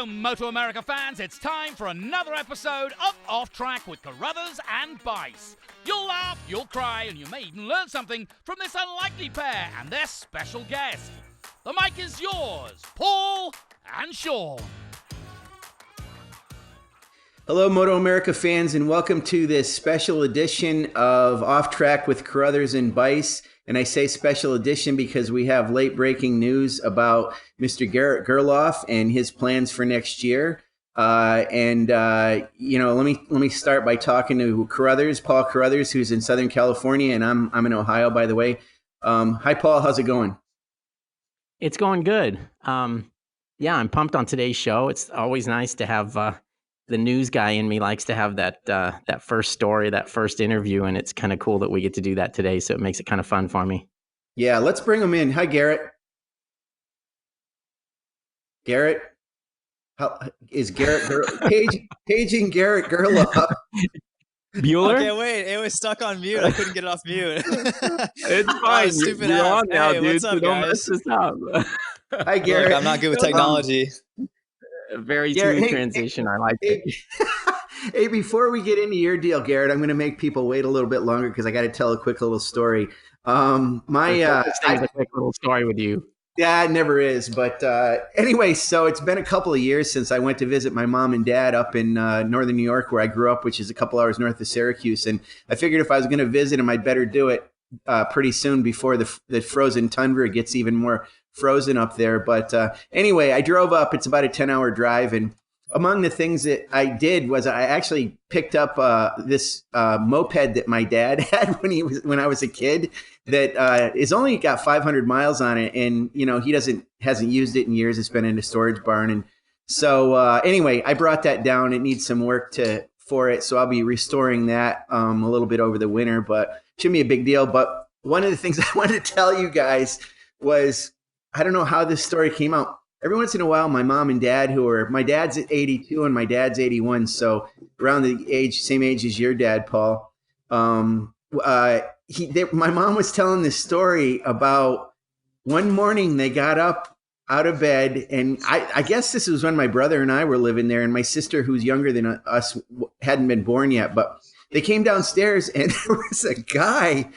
Hello, MotoAmerica fans. It's time for another episode of Off Track with Carruthers and Bice. You'll laugh, you'll cry, and you may even learn something from this unlikely pair and their special guest. The mic is yours, Paul and Sean. Hello, MotoAmerica fans, and welcome to this special edition of Off Track with Carruthers and Bice. And I say special edition because we have late breaking news about Mr. Garrett Gerloff and his plans for next year. Let me start by talking to Carruthers, Paul Carruthers, who's in Southern California, and I'm in Ohio, by the way. Hi, Paul. How's it going? It's going good. I'm pumped on today's show. It's always nice to have the news guy in me likes to have that first story, that first interview, and it's kind of cool that we get to do that today. So it makes it kind of fun for me. Yeah, let's bring him in. Hi, Garrett. Garrett, how is Garrett paging Garrett Gerloff? Bueller? Okay, wait, it was stuck on mute. I couldn't get it off mute. It's fine. Stupid You're ass. on now, Hey, dude. what's up, So don't guys? mess this up. Hi, Garrett. Look, I'm not good with technology. A very Garrett, smooth transition. I like it. Hey, before we get into your deal, Garrett, I'm going to make people wait a little bit longer because I got to tell a quick little story. A quick little story with you. Yeah, it never is. But anyway, so it's been a couple of years since I went to visit my mom and dad up in northern New York, where I grew up, which is a couple hours north of Syracuse. And I figured if I was going to visit them, I'd better do it pretty soon before the frozen tundra gets even more frozen up there. But anyway, I drove up. It's about a 10-hour drive. And among the things that I did was I actually picked up this moped that my dad had when I was a kid that is only got 500 miles on it. And, you know, he hasn't used it in years. It's been in a storage barn. And so anyway, I brought that down. It needs some work for it. So I'll be restoring that a little bit over the winter, but it shouldn't be a big deal. But one of the things I wanted to tell you guys was, I don't know how this story came out. Every once in a while, my mom and dad, my dad's at 82 and my dad's 81, so around the same age as your dad, Paul. My mom was telling this story about one morning they got up out of bed, and I guess this was when my brother and I were living there, and my sister, who's younger than us, hadn't been born yet. But they came downstairs, and there was a guy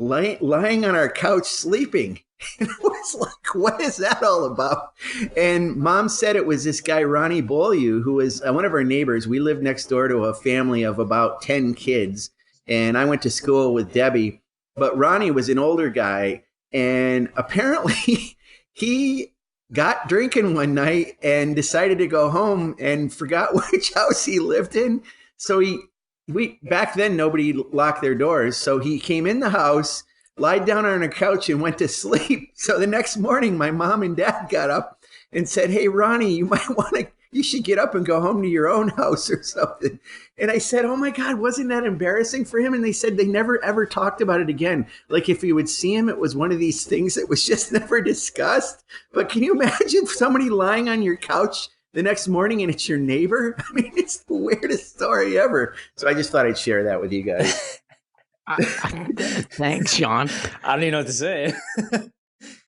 lying on our couch sleeping. And I was like, what is that all about? And Mom said it was this guy, Ronnie Beaulieu, who was one of our neighbors. We lived next door to a family of about 10 kids. And I went to school with Debbie. But Ronnie was an older guy. And apparently he got drinking one night and decided to go home and forgot which house he lived in. So back then, nobody locked their doors. So he came in the house, lied down on a couch and went to sleep. So the next morning, my mom and dad got up and said, hey, Ronnie, you should get up and go home to your own house or something. And I said, oh my God, wasn't that embarrassing for him? And they said they never ever talked about it again. Like if you would see him, it was one of these things that was just never discussed. But can you imagine somebody lying on your couch the next morning and it's your neighbor? I mean, it's the weirdest story ever. So I just thought I'd share that with you guys. Thanks, Sean. I don't even know what to say.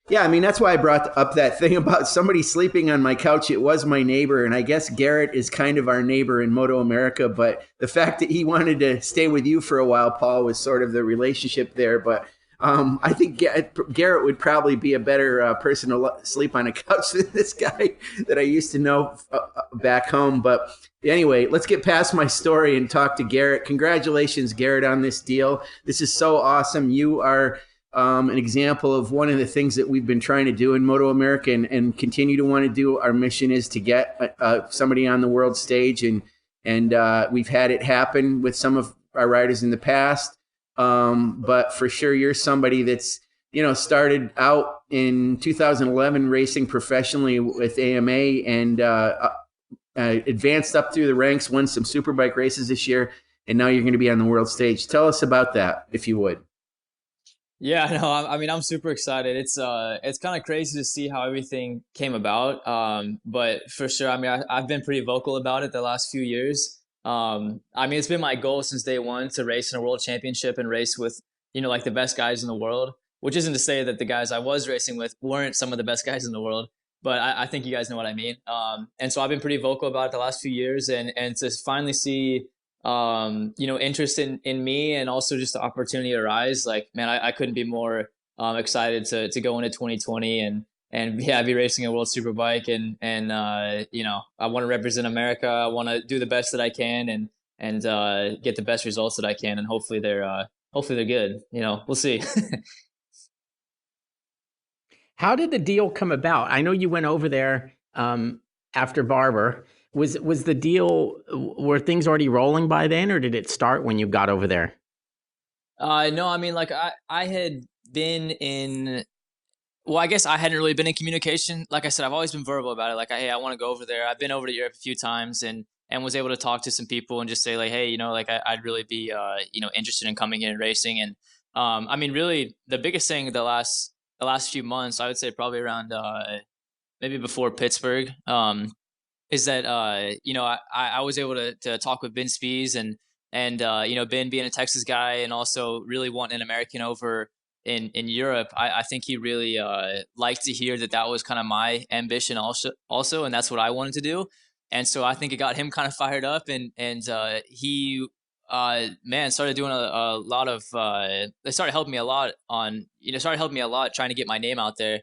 Yeah, I mean, that's why I brought up that thing about somebody sleeping on my couch. It was my neighbor, and I guess Garrett is kind of our neighbor in MotoAmerica, but the fact that he wanted to stay with you for a while, Paul, was sort of the relationship there. But I think Garrett would probably be a better person to sleep on a couch than this guy that I used to know back home. But anyway, let's get past my story and talk to Garrett. Congratulations, Garrett, on this deal. This is so awesome. You are an example of one of the things that we've been trying to do in MotoAmerica and continue to want to do. Our mission is to get somebody on the world stage, and we've had it happen with some of our riders in the past. But for sure, you're somebody that's, started out in 2011 racing professionally with AMA and advanced up through the ranks, won some Superbike races this year, and now you're going to be on the world stage. Tell us about that, if you would. Yeah, no, I'm super excited. It's kind of crazy to see how everything came about. But for sure, I've been pretty vocal about it the last few years. It's been my goal since day one to race in a world championship and race with, like the best guys in the world, which isn't to say that the guys I was racing with weren't some of the best guys in the world. but I think you guys know what I mean. And so I've been pretty vocal about it the last few years, and to finally see, interest in me, and also just the opportunity arise. Like, man, I couldn't be more excited to go into 2020 and yeah, be racing a World Superbike, and I want to represent America. I want to do the best that I can, and get the best results that I can, and hopefully they're good. We'll see. How did the deal come about? I know you went over there after Barber. Was the deal, were things already rolling by then, or did it start when you got over there? No, I mean, like I had been in. Well, I guess I hadn't really been in communication. Like I said, I've always been verbal about it. Like, hey, I want to go over there. I've been over to Europe a few times, and was able to talk to some people and just say like, hey, like I'd really be interested in coming here and racing. And I mean, really, the biggest thing the last few months, I would say probably around maybe before Pittsburgh, is that I was able to talk with Ben Spies, and Ben being a Texas guy and also really wanting an American over in Europe. I think he really liked to hear that was kind of my ambition also, and that's what I wanted to do. And so I think it got him kind of fired up, and he started doing a lot of they started helping me a lot trying to get my name out there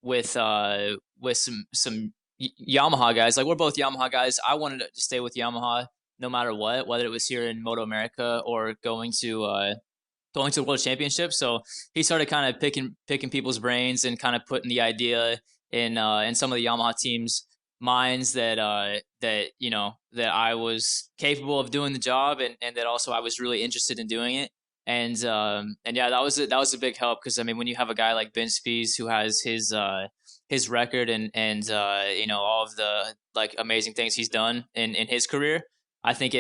with some Yamaha guys. Like, we're both Yamaha guys. I wanted to stay with Yamaha no matter what, whether it was here in MotoAmerica or going to the World Championship. So he started kind of picking people's brains and kind of putting the idea in some of the Yamaha teams' minds that I was capable of doing the job, and that also I was really interested in doing it. And yeah, that was a big help, because I mean, when you have a guy like Ben Spies who has his record and all of the like amazing things he's done in his career, I think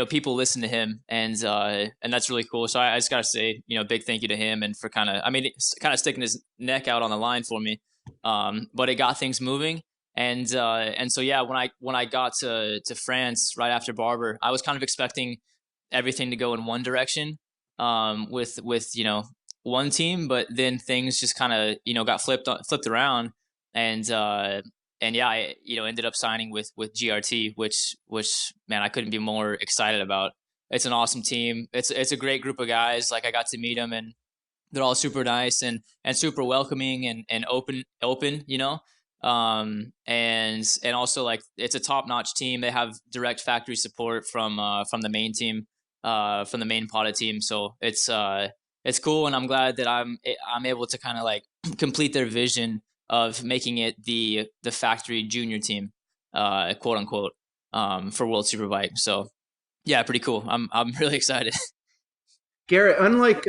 people listen to him, and that's really cool. So I just gotta say, big thank you to him, and for kind of sticking his neck out on the line for me. But it got things moving, and so yeah, when I got to France right after Barber, I was kind of expecting everything to go in one direction, with one team, but then things just kind of got flipped around, and yeah, I ended up signing with GRT, which man, I couldn't be more excited about. It's an awesome team. It's a great group of guys. Like, I got to meet them, and they're all super nice and super welcoming and open. And also, like, it's a top notch team. They have direct factory support from the main team, from the main Pata team. So it's cool, and I'm glad that I'm able to kind of like complete their vision of making it the factory junior team, quote unquote, for World Superbike. So yeah, pretty cool. I'm really excited. Garrett, unlike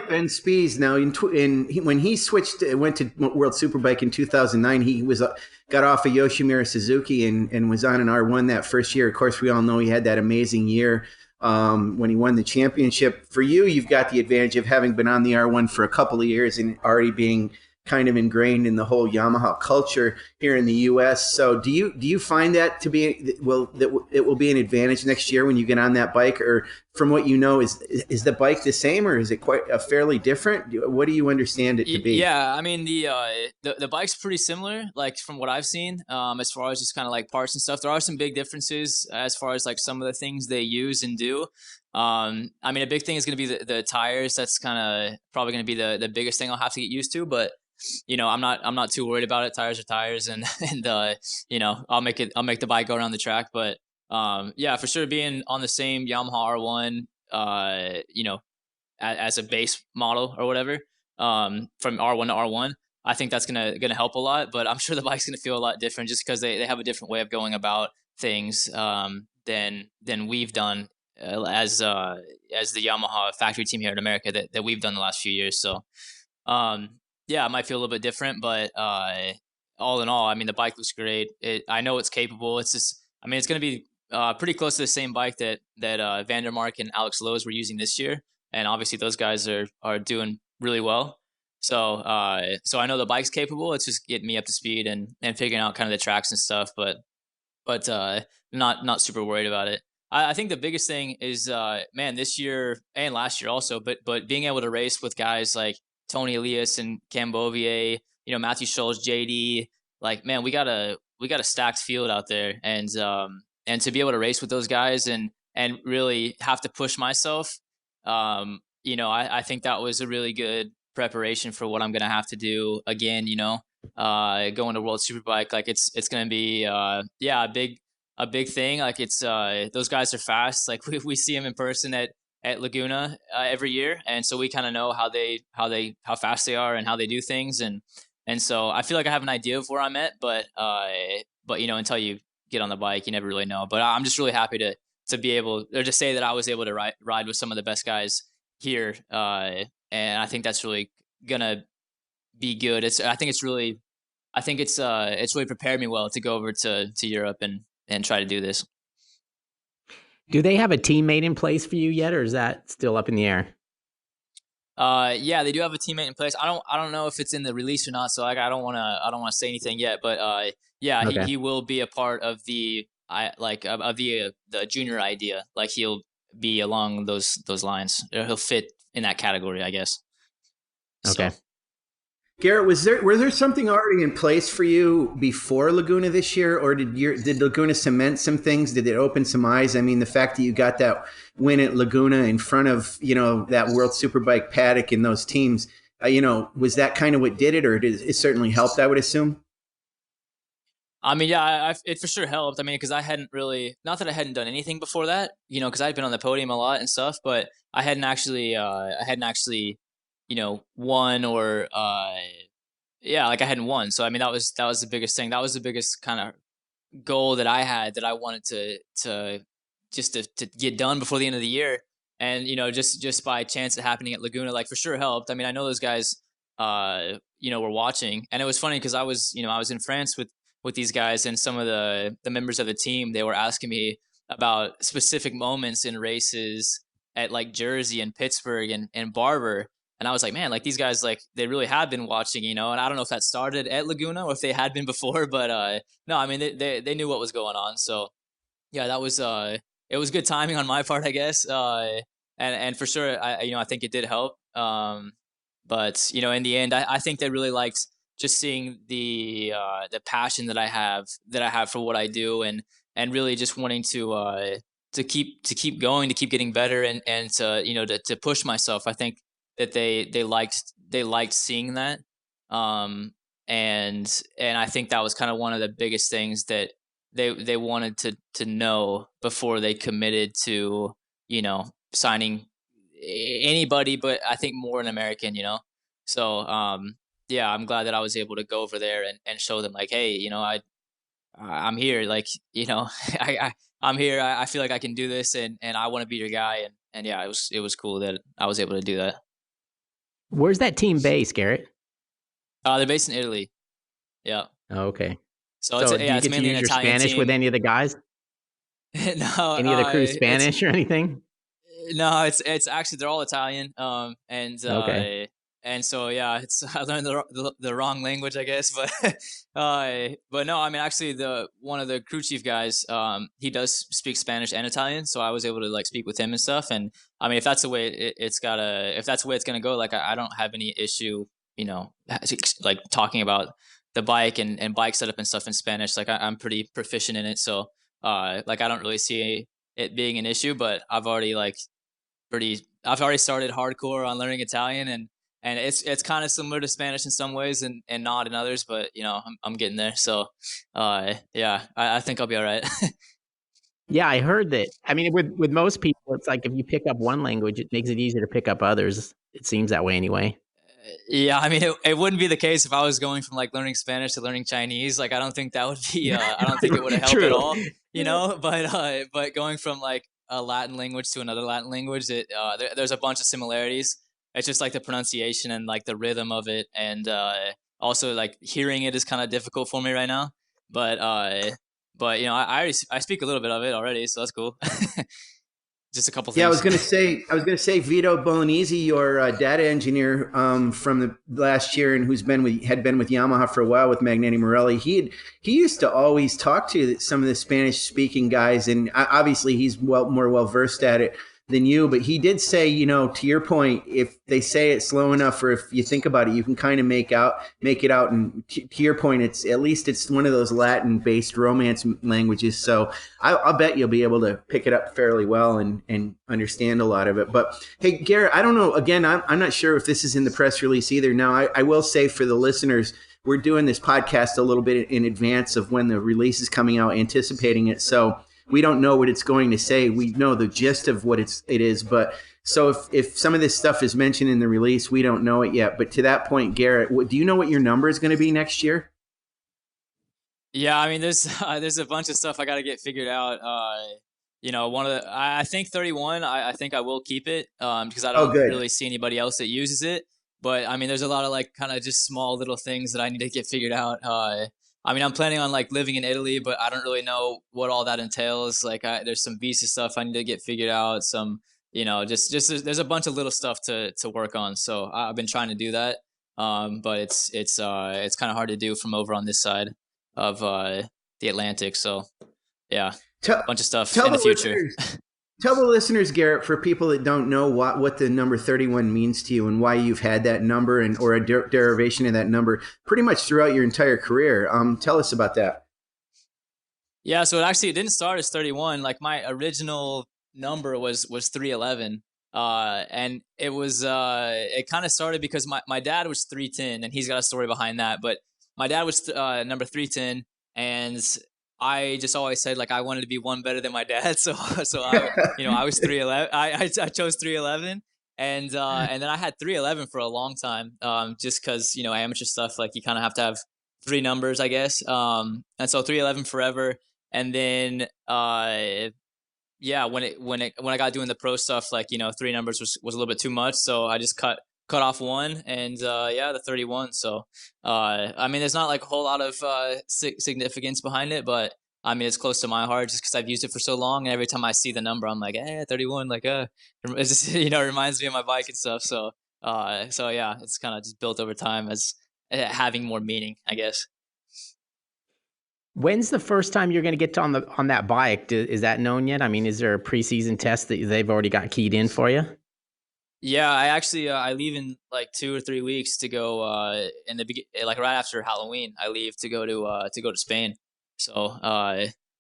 Ben Spies, now when he went to World Superbike in 2009, he got off of Yoshimura Suzuki and was on an R1 that first year. Of course, we all know he had that amazing year when he won the championship. For you, you've got the advantage of having been on the R1 for a couple of years and already being kind of ingrained in the whole Yamaha culture here in the U.S. So do you find that to be that it will be an advantage next year when you get on that bike? Or from what you know, is the bike the same, or is it quite a fairly different? What do you understand it to be? Yeah, I mean, the bike's pretty similar, like from what I've seen, as far as just kind of like parts and stuff. There are some big differences as far as like some of the things they use and do. I mean, a big thing is going to be the tires. That's kind of probably going to be the biggest thing I'll have to get used to, but I'm not too worried about it. Tires are tires, and I'll make the bike go around the track. But yeah, for sure, being on the same Yamaha R1, as a base model or whatever, from R1 to R1, I think that's gonna help a lot. But I'm sure the bike's gonna feel a lot different, just because they have a different way of going about things than we've done as the Yamaha factory team here in America that we've done the last few years. So. Yeah, it might feel a little bit different, but all in all, I mean, the bike looks great. I know it's capable. It's just, I mean, it's going to be pretty close to the same bike that Vandermark and Alex Lowe's were using this year, and obviously those guys are doing really well. So I know the bike's capable. It's just getting me up to speed and figuring out kind of the tracks and stuff, but not super worried about it. I think the biggest thing is, man, this year and last year also, but being able to race with guys like Tony Elias and Cam Bovier, Matthew Scholes, JD, like, man, we got a stacked field out there, and to be able to race with those guys and really have to push myself, I think that was a really good preparation for what I'm gonna have to do again. Going to World Superbike, like it's gonna be a big thing. Like it's those guys are fast. Like we see them in person at Laguna every year, and so we kind of know how fast they are and how they do things, and so I feel like I have an idea of where I'm at, but until you get on the bike, you never really know. But I'm just really happy to be able, or to say that I was able to ride with some of the best guys here, and I think that's really gonna be good. I think it's really prepared me well to go over to Europe and try to do this. Do they have a teammate in place for you yet, or is that still up in the air? Yeah, they do have a teammate in place. I don't know if it's in the release or not, so like I don't want to say anything yet. But yeah, Okay. he will be a part of the junior idea. Like he'll be along those lines. He'll fit in that category, I guess. Okay. So, Garrett, was there something already in place for you before Laguna this year, or did Laguna cement some things? Did it open some eyes? I mean, the fact that you got that win at Laguna in front of that World Superbike paddock and those teams, was that kind of what did it, or it certainly helped? I would assume. I mean, yeah, it for sure helped. I mean, because I hadn't really, not that I hadn't done anything before that, because I'd been on the podium a lot and stuff, but I hadn't actually won or like I hadn't won. So I mean that was the biggest thing. That was the biggest kind of goal that I had, that I wanted to get done before the end of the year. And just by chance it happening at Laguna, like for sure helped. I mean, I know those guys were watching, and it was funny because I was in France with these guys, and some of the members of the team, they were asking me about specific moments in races at like Jersey and Pittsburgh and Barber. And I was like, man, like these guys, like they really have been watching, and I don't know if that started at Laguna or if they had been before, but no, I mean, they knew what was going on. So yeah, that was, it was good timing on my part, I guess. And for sure, I think it did help. But in the end, I think they really liked just seeing the passion that I have for what I do, and really just wanting to keep going, to keep getting better, and to push myself. I think that they liked seeing that, and I think that was kind of one of the biggest things that they wanted to know before they committed to signing anybody, but I think more an American. So yeah, I'm glad that I was able to go over there and show them like, hey, I'm here, like I'm here. I feel like I can do this, and I want to be your guy, and yeah, it was cool that I was able to do that. Where's that team based, Garrett? They're based in Italy. Yeah. Oh, okay. So do it's you get mainly to use an your Italian Spanish team. with any of the guys? No, Any of the crew Spanish or anything? No, it's actually they're all Italian. Okay. And so yeah, I learned the wrong language, I guess, but but no, I mean actually one of the crew chief guys, he does speak Spanish and Italian, so I was able to like speak with him and stuff. And I mean, if that's the way if that's the way it's gonna go, like I don't have any issue, like talking about the bike and bike setup and stuff in Spanish. Like I'm pretty proficient in it, so like I don't really see it being an issue. But I've already started hardcore on learning Italian, and it's kind of similar to Spanish in some ways and not in others, but I'm getting there. So yeah, I think I'll be all right. Yeah, I heard that. I mean, with most people, it's like if you pick up one language, it makes it easier to pick up others. It seems that way anyway. Yeah, I mean, it wouldn't be the case if I was going from like learning Spanish to learning Chinese. Like, I don't think that would be. I don't think it would have helped at all. But going from like a Latin language to another Latin language, there's a bunch of similarities. It's just like the pronunciation and like the rhythm of it, and also like hearing it is kind of difficult for me right now. But I speak a little bit of it already, so that's cool. Just a couple things. Yeah, I was gonna say Vito Bolognese, your data engineer from the last year, and had been with Yamaha for a while with Magneti Morelli. He used to always talk to some of the Spanish speaking guys, and obviously he's more well versed at it than you, but he did say, to your point, if they say it slow enough, or if you think about it, you can kind of make it out. And to your point, it's one of those Latin-based Romance languages. So I'll bet you'll be able to pick it up fairly well and understand a lot of it. But hey, Garrett, I don't know. Again, I'm not sure if this is in the press release either. Now, I will say for the listeners, we're doing this podcast a little bit in advance of when the release is coming out, anticipating it. So we don't know what it's going to say. We know the gist of what it is, but so if some of this stuff is mentioned in the release, we don't know it yet. But to that point, Garrett, do you know what your number is going to be next year? Yeah, I mean, there's a bunch of stuff I got to get figured out. I think 31. I think I will keep it because I don't really see anybody else that uses it. But I mean, there's a lot of like kind of just small little things that I need to get figured out. I mean, I'm planning on like living in Italy, but I don't really know what all that entails. Like, there's some visa stuff I need to get figured out. Some, just there's a bunch of little stuff to work on. So I've been trying to do that, but it's kind of hard to do from over on this side of the Atlantic. So yeah, a bunch of stuff in the future. Tell the listeners, Garrett, for people that don't know what the number 31 means to you and why you've had that number or a derivation of that number pretty much throughout your entire career. Tell us about that. Yeah, so it didn't start as 31. Like my original number was 311. And it was it kind of started because my dad was 310, and he's got a story behind that. But my dad was number 310, and I just always said like I wanted to be one better than my dad, so I was 311. I chose 311, and then I had 311 for a long time, just because amateur stuff, like you kind of have to have three numbers, I guess, and so 311 forever. And then when I got doing the pro stuff, like three numbers was a little bit too much, so I just cut off one, and the 31. So I mean, there's not like a whole lot of significance behind it, but I mean, it's close to my heart just because I've used it for so long, and every time I see the number, I'm like, 31, like it just reminds me of my bike and stuff. So yeah, it's kind of just built over time as having more meaning, I guess. When's the first time you're going to get on that bike? Is that known yet? I mean, is there a preseason test that they've already got keyed in for you? Yeah, I actually I leave in like 2 or 3 weeks to go like right after Halloween. I leave to go to Spain. So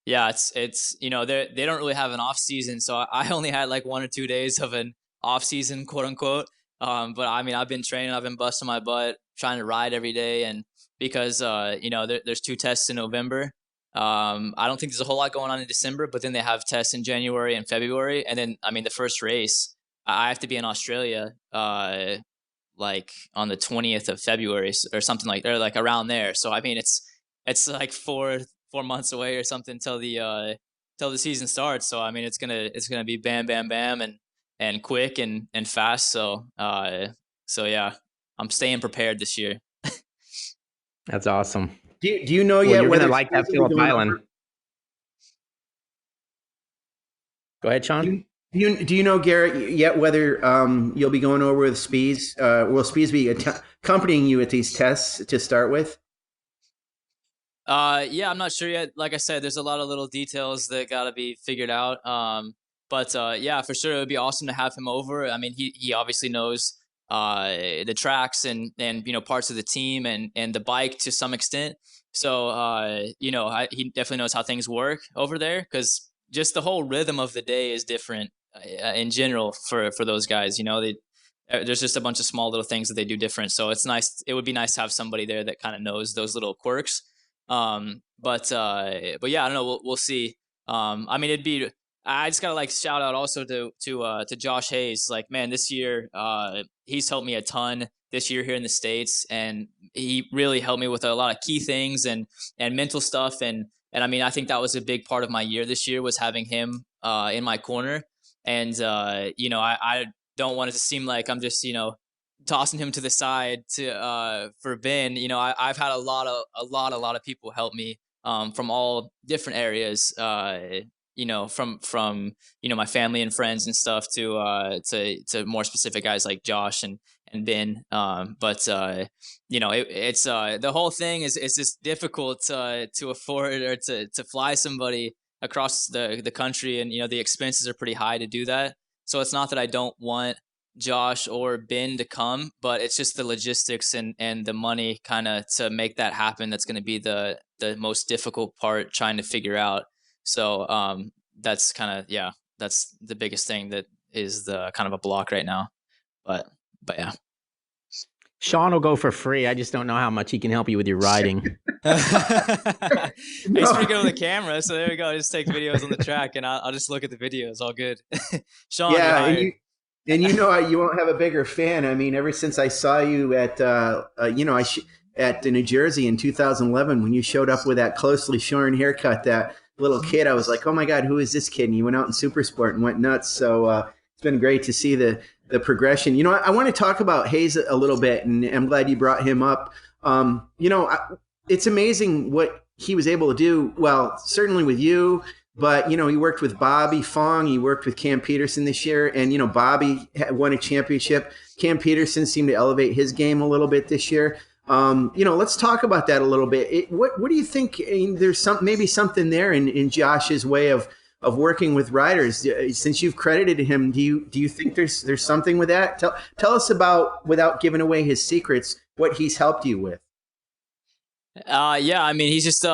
yeah, it's they don't really have an off season, so I only had like 1 or 2 days of an off season, quote unquote. But I mean, I've been training, I've been busting my butt, trying to ride every day, and because there's 2 tests in November. I don't think there's a whole lot going on in December, but then they have tests in January and February, and then I mean the first race, I have to be in Australia, like on the 20th of February or something like around there. So I mean, it's like 4 months away or something till the season starts. So I mean, it's gonna be bam, bam, bam, and quick and fast. So yeah, I'm staying prepared this year. That's awesome. Do you know yet you're whether gonna like that Phillip Island? Go ahead, Sean. Do you know, Garrett, yet whether you'll be going over with Spies? Will Spies be accompanying you at these tests to start with? Yeah, I'm not sure yet. Like I said, there's a lot of little details that got to be figured out. But yeah, for sure, it would be awesome to have him over. I mean, he obviously knows the tracks and parts of the team and the bike to some extent. So he definitely knows how things work over there, because just the whole rhythm of the day is different in general for those guys. There's just a bunch of small little things that they do different. So it's nice. It would be nice to have somebody there that kind of knows those little quirks. But yeah, I don't know. We'll see. I mean, I just gotta shout out also to Josh Hayes. Like, man, this year, he's helped me a ton this year here in the States, and he really helped me with a lot of key things and mental stuff. And I mean, I think that was a big part of my year this year, was having him in my corner. And I don't want it to seem like I'm just tossing him to the side for Ben. I've had a lot of people help me from all different areas. From my family and friends and stuff to more specific guys like Josh and Ben. But it's the whole thing is just difficult to afford or to fly somebody across the country, and the expenses are pretty high to do that. So it's not that I don't want Josh or Ben to come, but it's just the logistics and the money kind of to make that happen. That's going to be the most difficult part trying to figure out. So that's kind of, yeah, that's the biggest thing that is the kind of a block right now. But yeah. Sean will go for free. I just don't know how much he can help you with your riding. He's pretty good on the camera, so there we go. Just take videos on the track, and I'll just look at the videos. All good. Sean, yeah, and you know you won't have a bigger fan. I mean, ever since I saw you at at New Jersey in 2011 when you showed up with that closely shorn haircut, that little kid, I was like, oh my God, who is this kid? And you went out in Super Sport and went nuts. So it's been great to see the progression. You know, I want to talk about Hayes a little bit, and I'm glad you brought him up. It's amazing what he was able to do. Well, certainly with you, but, he worked with Bobby Fong. He worked with Cam Peterson this year, and, Bobby won a championship. Cam Peterson seemed to elevate his game a little bit this year. Let's talk about that a little bit. What do you think? There's maybe something there in Josh's way of working with riders. Since you've credited him, do you think there's something with that? Tell us about, without giving away his secrets, what he's helped you with. Yeah, I mean, he's just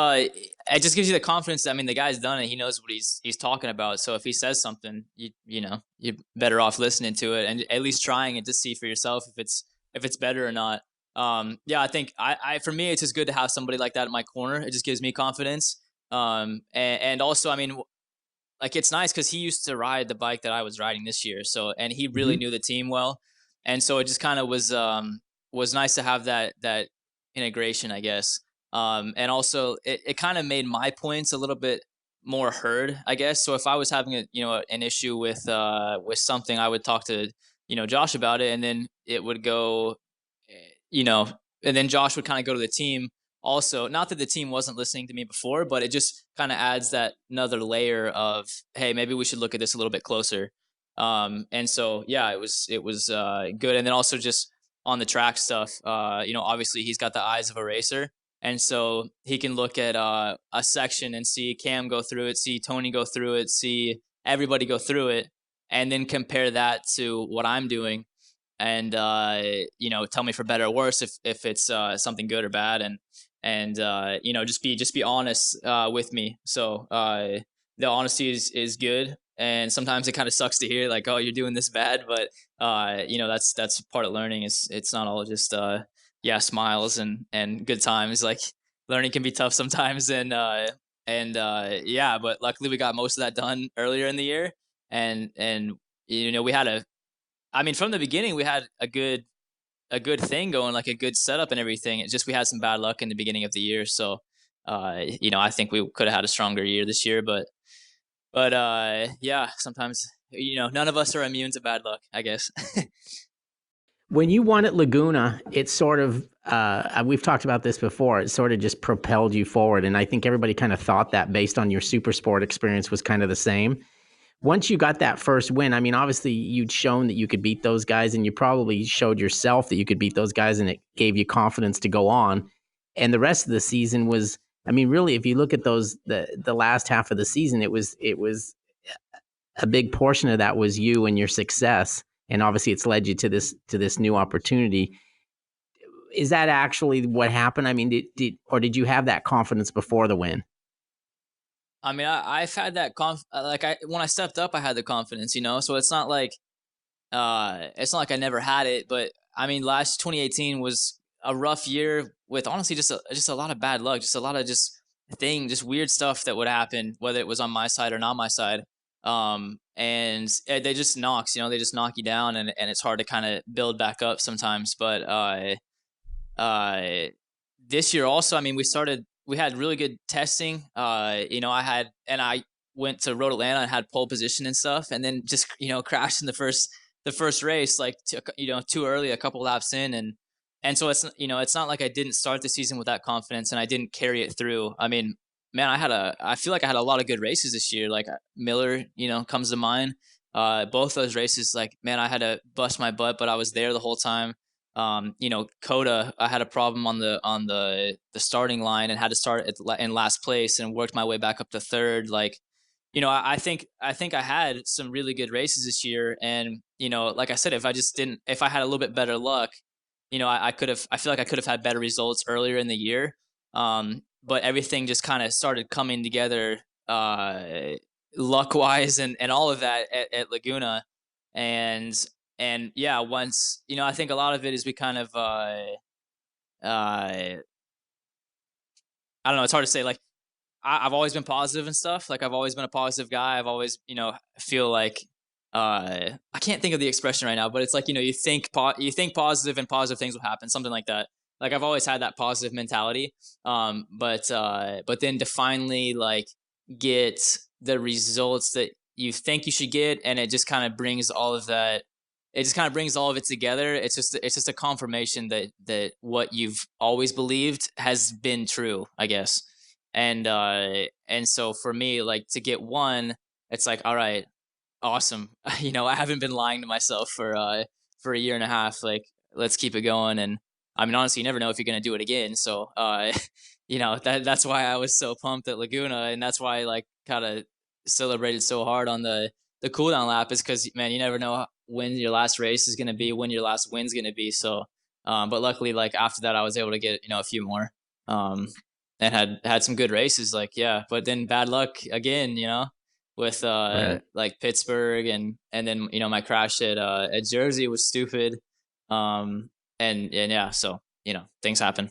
it just gives you the confidence. I mean, the guy's done it. He knows what he's talking about. So if he says something, you're better off listening to it and at least trying it to see for yourself if it's better or not. Yeah, I think for me, it's just good to have somebody like that in my corner. It just gives me confidence. And also, I mean, like, it's nice because he used to ride the bike that I was riding this year. So, and he really knew the team well. And so it just kind of was nice to have that integration, I guess. And also it kind of made my points a little bit more heard, I guess. So if I was having an issue with something, I would talk to, Josh about it, and then it would go, and then Josh would kind of go to the team also. Not that the team wasn't listening to me before, but it just kind of adds that another layer of, hey, maybe we should look at this a little bit closer. And so, yeah, it was good. And then also just on the track stuff, obviously he's got the eyes of a racer. And so he can look at a section and see Cam go through it, see Tony go through it, see everybody go through it, and then compare that to what I'm doing, and tell me for better or worse if it's something good or bad, and just be honest with me. So the honesty is good, and sometimes it kind of sucks to hear, like, oh, you're doing this bad, but that's part of learning. It's not all just smiles and good times. Like, learning can be tough sometimes, but luckily we got most of that done earlier in the year, and we had from the beginning we had a good thing going, like a good setup and everything. It's just we had some bad luck in the beginning of the year, so I think we could have had a stronger year this year, but sometimes none of us are immune to bad luck, I guess. When you won at Laguna, it sort of, we've talked about this before, it sort of just propelled you forward. And I think everybody kind of thought that based on your super sport experience was kind of the same. Once you got that first win, I mean, obviously you'd shown that you could beat those guys, and you probably showed yourself that you could beat those guys, and it gave you confidence to go on. And the rest of the season was, I mean, really, if you look at the last half of the season, it was a big portion of that was you and your success. And obviously it's led you to this new opportunity. Is that actually what happened? I mean, did you have that confidence before the win? I mean, I've had that when I stepped up, I had the confidence, so it's not like I never had it, but I mean, last 2018 was a rough year with honestly just a lot of bad luck, just a lot of just weird stuff that would happen, whether it was on my side or not my side. And they just knocks, they just knock you down, and it's hard to kind of build back up sometimes. But this year also, I mean, we had really good testing. I went to Road Atlanta and had pole position and stuff, and then just crashed in the first race, like too early, a couple laps in, and so it's it's not like I didn't start the season with that confidence and I didn't carry it through. I mean, man, I feel like I had a lot of good races this year. Like Miller, comes to mind. Both those races, like, man, I had to bust my butt, but I was there the whole time. Coda, I had a problem on the starting line and had to start in last place and worked my way back up to third. Like, I think I had some really good races this year, and like I said, if I had a little bit better luck, I feel like I could have had better results earlier in the year. But everything just kind of started coming together, luck wise and all of that at Laguna, and yeah, once I think a lot of it is we kind of I don't know, it's hard to say. Like I've always been positive and stuff. Like I've always been a positive guy. I've always, feel like I can't think of the expression right now, but it's like, you think positive and positive things will happen, something like that. Like I've always had that positive mentality. But then to finally like get the results that you think you should get, and it just kind of brings all of that. It just kind of brings all of it together. It's just a confirmation that what you've always believed has been true, I guess. And so for me, like to get one, it's like, all right, awesome. I haven't been lying to myself for a year and a half. Like, let's keep it going. And I mean, honestly, you never know if you're gonna do it again. So that's why I was so pumped at Laguna, and that's why I like kind of celebrated so hard on the cool down lap, is because, man, you never know when your last race is gonna be, when your last win's gonna be. So but luckily, like after that, I was able to get a few more. And had some good races, like, yeah, but then bad luck again, with Right. like Pittsburgh, and then my crash at Jersey was stupid. And yeah, so things happen.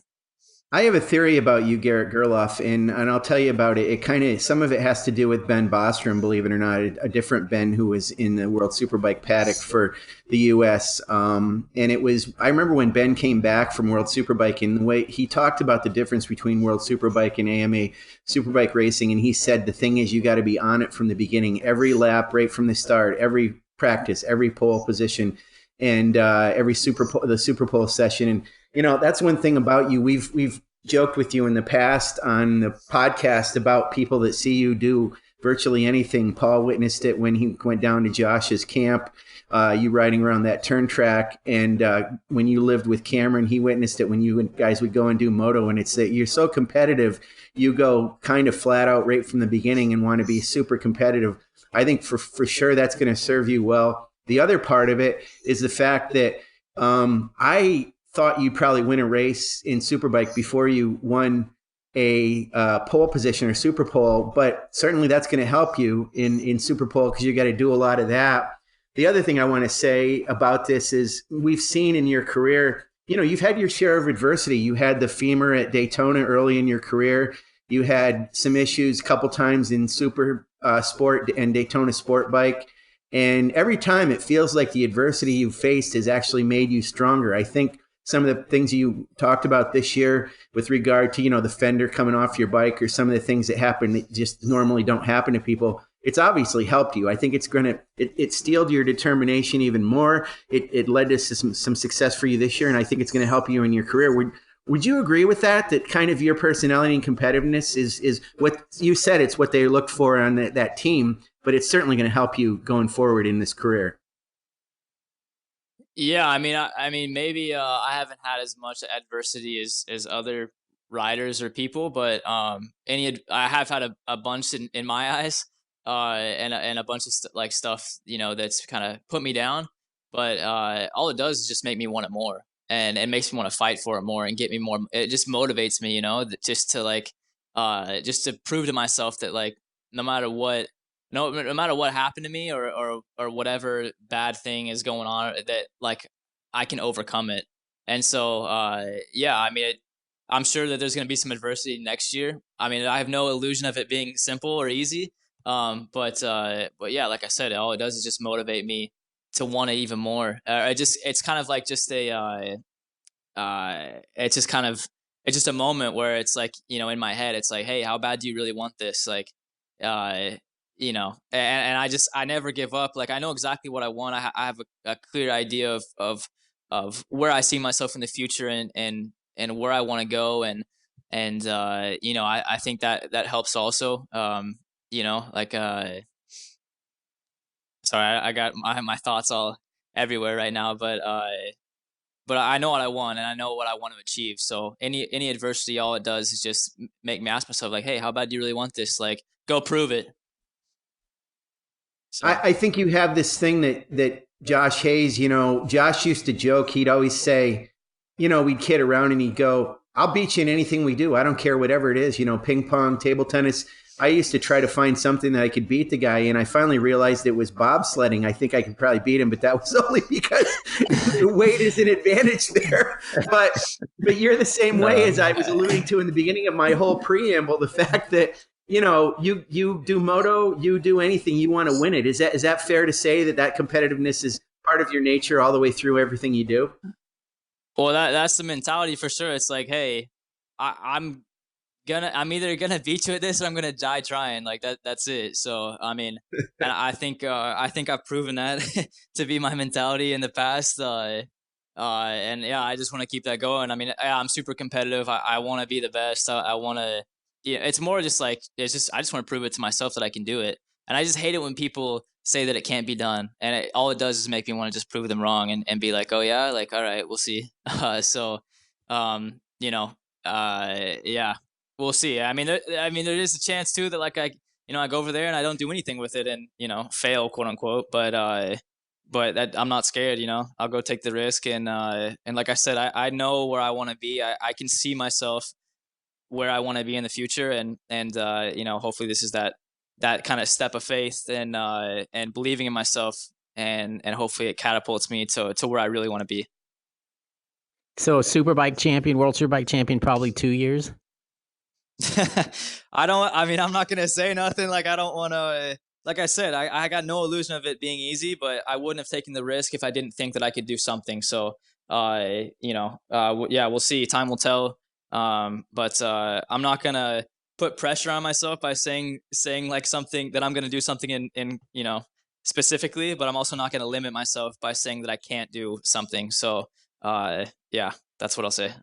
I have a theory about you, Garrett Gerloff, and I'll tell you about it. It kind of, some of it has to do with Ben Bostrom, believe it or not, a different Ben who was in the World Superbike paddock for the U.S. And it was, I remember when Ben came back from World Superbike, and the way he talked about the difference between World Superbike and AMA Superbike racing, and he said the thing is you got to be on it from the beginning, every lap, right from the start, every practice, every pole position, and every the Super Pole session. And that's one thing about you. We've joked with you in the past on the podcast about people that see you do virtually anything. Paul witnessed it when he went down to Josh's camp, you riding around that turn track. And when you lived with Cameron, he witnessed it when you guys would go and do moto. And it's that you're so competitive, you go kind of flat out right from the beginning and want to be super competitive. I think for sure that's going to serve you well. The other part of it is the fact that I thought you'd probably win a race in Superbike before you won a pole position or Super Pole, but certainly that's going to help you in Super Pole because you got to do a lot of that. The other thing I want to say about this is we've seen in your career, you've had your share of adversity. You had the femur at Daytona early in your career. You had some issues a couple times in Super Sport and Daytona Sport Bike. And every time it feels like the adversity you've faced has actually made you stronger. I think some of the things you talked about this year with regard to, the fender coming off your bike, or some of the things that happen that just normally don't happen to people, it's obviously helped you. I think it's going to, it steeled your determination even more. It led to some success for you this year. And I think it's going to help you in your career. Would you agree with that? That kind of your personality and competitiveness is what you said, it's what they looked for on that team, but it's certainly going to help you going forward in this career. Yeah, I mean, maybe I haven't had as much adversity as other riders or people, but I have had a bunch in my eyes, and a bunch of like stuff that's kind of put me down. But all it does is just make me want it more, and it makes me want to fight for it more and get me more. It just motivates me, just to like just to prove to myself that, like, no matter what. No matter what happened to me, or whatever bad thing is going on, that like I can overcome it. And so yeah, I mean, I'm sure that there's going to be some adversity next year. I mean, I have no illusion of it being simple or easy. But yeah, like I said, all it does is just motivate me to want it even more. It's kind of like just it's just kind of, it's just a moment where it's like, in my head, it's like, hey, how bad do you really want this? Like, and I never give up. Like, I know exactly what I want. I have a clear idea of where I see myself in the future, and where I want to go. And I think that helps also. Like, sorry, I got my thoughts all everywhere right now, but I know what I want, and I know what I want to achieve. So any adversity, all it does is just make me ask myself, like, hey, how bad do you really want this? Like, go prove it. So I think you have this thing that Josh Hayes, Josh used to joke. He'd always say, we'd kid around and he'd go, I'll beat you in anything we do. I don't care, whatever it is, ping pong, table tennis. I used to try to find something that I could beat the guy in. I finally realized it was bobsledding. I think I could probably beat him, but that was only because weight is an advantage there. But you're the same way as I was alluding to in the beginning of my whole preamble, the fact that, you do moto, you do anything, you want to win it. Is that fair to say that competitiveness is part of your nature all the way through everything you do? Well, that's the mentality for sure. It's like, hey, I'm either gonna beat you at this or I'm gonna die trying. Like that's it. So I mean, and I think I've proven that to be my mentality in the past. And yeah, I just want to keep that going. I mean, yeah, I'm super competitive. I want to be the best. I want to. Yeah, it's more just like I just want to prove it to myself that I can do it. And I just hate it when people say that it can't be done, and all it does is make me want to just prove them wrong and be like, oh yeah, like all right, we'll see. Yeah, we'll see. I mean, there is a chance too that like I go over there and I don't do anything with it and fail, quote unquote. But that I'm not scared. I'll go take the risk and like I said, I know where I want to be. I can see myself where I want to be in the future, and hopefully this is that kind of step of faith and believing in myself, and hopefully it catapults me to where I really want to be. So Superbike champion, World Superbike champion, probably 2 years. I'm not going to say nothing. Like, I don't want to, like I said, I got no illusion of it being easy, but I wouldn't have taken the risk if I didn't think that I could do something. So, yeah, we'll see. Time will tell. But I'm not going to put pressure on myself by saying like something that I'm going to do something in specifically, but I'm also not going to limit myself by saying that I can't do something. So, yeah, that's what I'll say.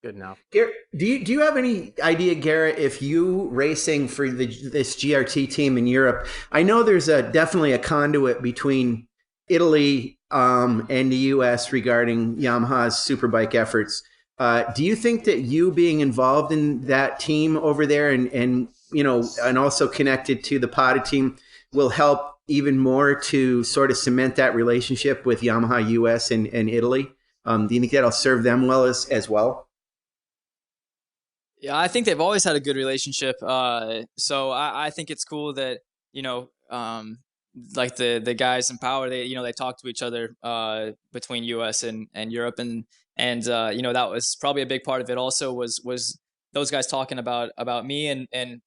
Good enough. Garrett, do you have any idea, Garrett, if you racing for this GRT team in Europe? I know there's definitely a conduit between Italy and the U.S. regarding Yamaha's Superbike efforts. Do you think that you being involved in that team over there and also connected to the PADA team will help even more to sort of cement that relationship with Yamaha US and Italy? Do you think that'll serve them well as well? Yeah, I think they've always had a good relationship. So I think it's cool that, like the guys in power, they talk to each other between US and Europe. And that was probably a big part of it also was those guys talking about me and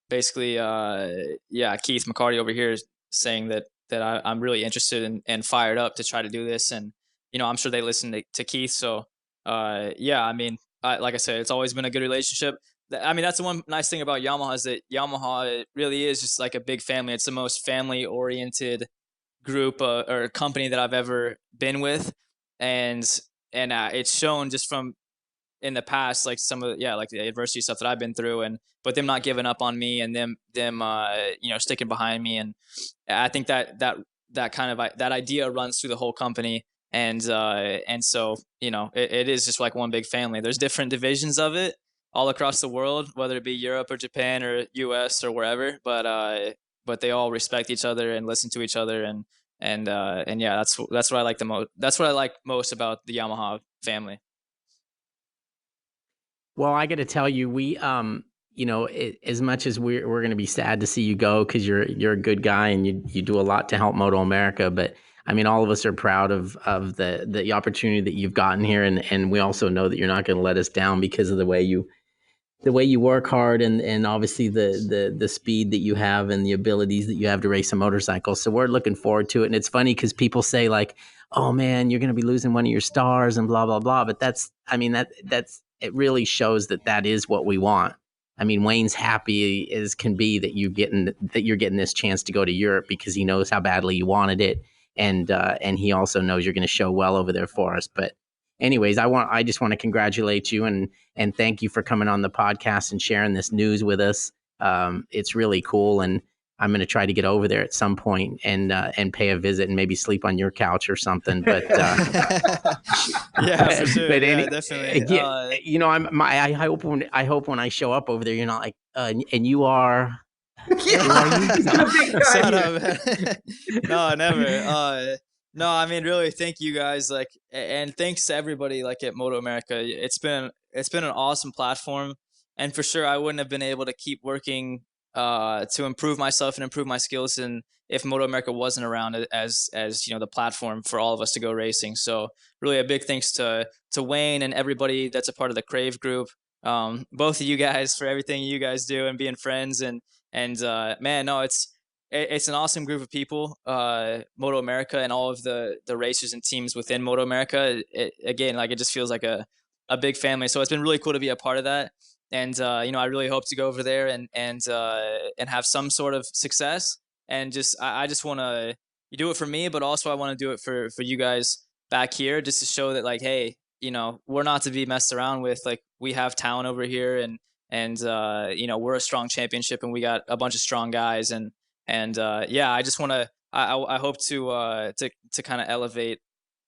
basically, Keith McCarty over here is saying that I'm really interested and fired up to try to do this. And, I'm sure they listen to Keith. So, like I said, it's always been a good relationship. I mean, that's the one nice thing about Yamaha is that Yamaha really is just like a big family. It's the most family-oriented group or company that I've ever been with. And it's shown just from in the past, like some of like the adversity stuff that I've been through, but them not giving up on me and them sticking behind me. And I think that kind of that idea runs through the whole company. And so, it is just like one big family. There's different divisions of it all across the world, whether it be Europe or Japan or US or wherever, but they all respect each other and listen to each other. And yeah, that's what I like the most. That's what I like most about the Yamaha family. Well, I got to tell you, we, as much as we're going to be sad to see you go, because you're a good guy and you do a lot to help MotoAmerica, but I mean, all of us are proud of the opportunity that you've gotten here, and we also know that you're not going to let us down because of the way you work hard and obviously the speed that you have and the abilities that you have to race a motorcycle. So we're looking forward to it. And it's funny because people say like, "Oh man, you're going to be losing one of your stars," and blah blah blah. But that's it really shows that is what we want. I mean, Wayne's happy as can be that you're getting this chance to go to Europe because he knows how badly you wanted it. And he also knows you're going to show well over there for us. But anyways, I just want to congratulate you and thank you for coming on the podcast and sharing this news with us. It's really cool. And I'm going to try to get over there at some point and pay a visit and maybe sleep on your couch or something. But yeah, for sure. But definitely. I hope when I show up over there, you're not like, and you are He's got a big guy Shut here. up, man. No, never. No, I mean, really, thank you guys. Like, and thanks to everybody like at MotoAmerica. It's been an awesome platform, and for sure, I wouldn't have been able to keep working to improve myself and improve my skills, and if MotoAmerica wasn't around as the platform for all of us to go racing. So really, a big thanks to Wayne and everybody that's a part of the Crave group. Both of you guys for everything you guys do and being friends and man, no, it's an awesome group of people, MotoAmerica and all of the racers and teams within MotoAmerica. Again, like it just feels like a big family. So it's been really cool to be a part of that. And I really hope to go over there and have some sort of success. And I just want to do it for me, but also I want to do it for you guys back here, just to show that like, hey, we're not to be messed around with. Like we have talent over here, and we're a strong championship, and we got a bunch of strong guys, and I just want to I hope to kind of elevate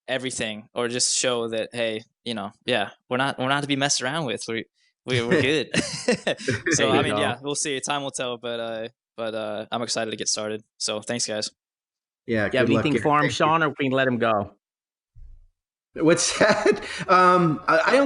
everything, or just show that, hey, we're not to be messed around with. We're good. So I mean, yeah, we'll see. Time will tell, but I'm excited to get started. So thanks, guys. Yeah. Yeah. Anything for him, Sean, or we can let him go? What's that? I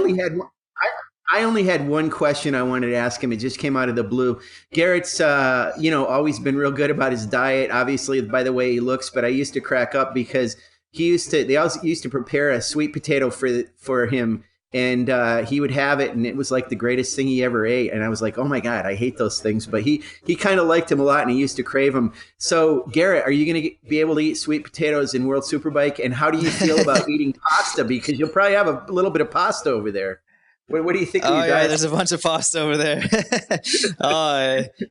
only had one question I wanted to ask him. It just came out of the blue. Garrett's, always been real good about his diet, obviously by the way he looks, but I used to crack up because they always used to prepare a sweet potato for him, and he would have it, and it was like the greatest thing he ever ate. And I was like, oh my God, I hate those things. But he kind of liked him a lot, and he used to crave them. So Garrett, are you going to be able to eat sweet potatoes in World Superbike? And how do you feel about eating pasta? Because you'll probably have a little bit of pasta over there. What do you think of your diet? There's a bunch of pasta over there.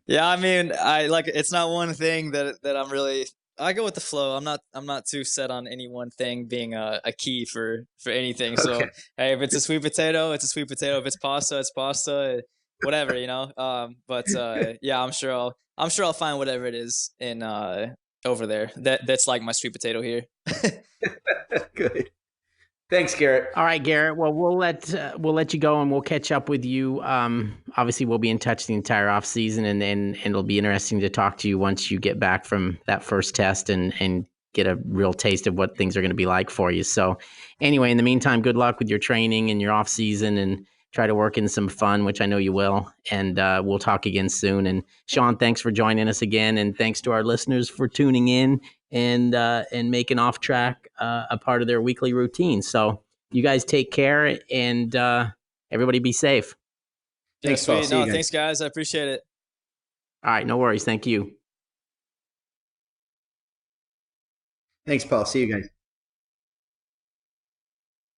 Yeah, I mean, it's not one thing that I'm really. I go with the flow. I'm not too set on any one thing being a key for anything. So Okay. hey, if it's a sweet potato, it's a sweet potato. If it's pasta, it's pasta. Whatever, But yeah, I'm sure I'll find whatever it is in over there that's like my sweet potato here. Good. Thanks, Garrett. All right, Garrett. Well, we'll let you go, and we'll catch up with you. Obviously, we'll be in touch the entire off season, and it'll be interesting to talk to you once you get back from that first test and get a real taste of what things are going to be like for you. So, anyway, in the meantime, good luck with your training and your off season, and try to work in some fun, which I know you will. And we'll talk again soon. And Sean, thanks for joining us again, and thanks to our listeners for tuning in and making Off Track a part of their weekly routine. So you guys take care, and everybody be safe. Thanks, Paul. No, thanks, guys. I appreciate it. All right, no worries. Thank you. Thanks, Paul. See you guys.